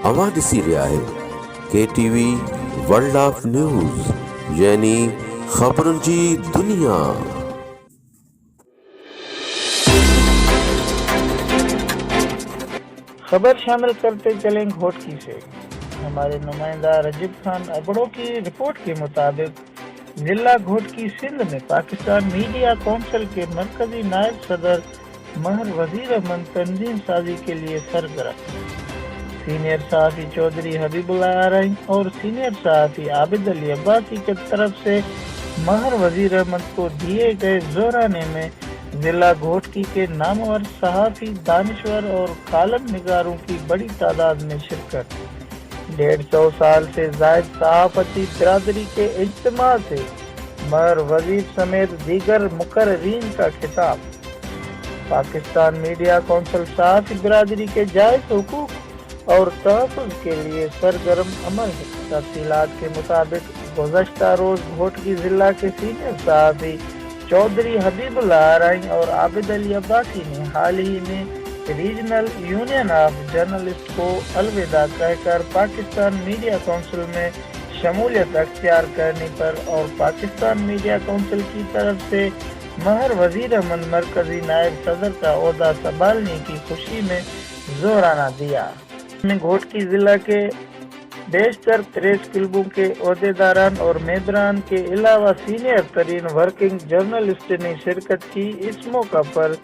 आवाज़ ॾिसी रहिया आहियो KTV वर्ल्ड ऑफ न्यूज़ यानी ख़बरुनि जी दुनिया। खबर शामिल करते चलें घोटकी से। हमारे नुमाइंदा रजीब खान अबड़ो की रिपोर्ट के मुताबिक जिला घोटकी सिंध में पाकिस्तान मीडिया कौंसिल के मरकजी नायब सदर महर वजीर अमन तंजीम साजी के लिए सरगर्म। सीनियर सहाफ़ी चौधरी हबीबुल्लाह आरई और सीनियर सहाफ़ी आबिद अली अब्बासी की तरफ से महर वजीर अमन को दिए गए जोराने में जिला घोटकी के नामवर सहाफ़ी, दानिश्वर और कालम निगारों की बड़ी तादाद में शिरकत। 150 साल से जायद सहाफ़ती बिरादरी के इज्तिमा से महर वजीर समेत दीगर मुकर्ररीन का खिताब। पाकिस्तान मीडिया कौंसिल सहाफ़ी बिरादरी के जायज़ हुकूक और तहफ़्फ़ुज़ के लिए सरगर्म अमल है। तफ़सीलात के मुताबिक गुज़श्ता रोज़ घोटकी ज़िला के सीनियर सहाफ़ी चौधरी हबीबुल्लाह आरई और आबिद अली अब्बासी ने हाल ही में रीजनल यूनियन ऑफ जर्नलिस्ट को अलविदा कहकर पाकिस्तान मीडिया कौंसिल में शमूलियत अख्तियार करने पर और पाकिस्तान मीडिया कौंसिल की तरफ से महर वजीर अमन मरकजी नायब सदर का ओहदा संभालने की खुशी में जोराना दिया। घोटकी जिला के बेशतर प्रेस क्लबों के ओहदेदारान और मेंबरान के अलावा सीनियर तरीन वर्किंग जर्नलिस्ट ने शिरकत की। इस मौका पर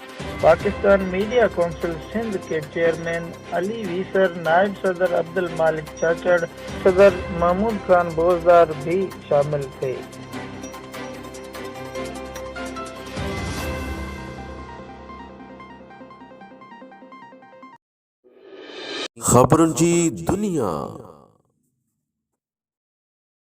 पाकिस्तान मीडिया कौंसिल सिंध के चेयरमैन अली वीसर, नायब सदर अब्दुल मालिक चाचड़, सदर महमूद खान बोजदार भी शामिल थे। ख़बरुनि जी दुनिया।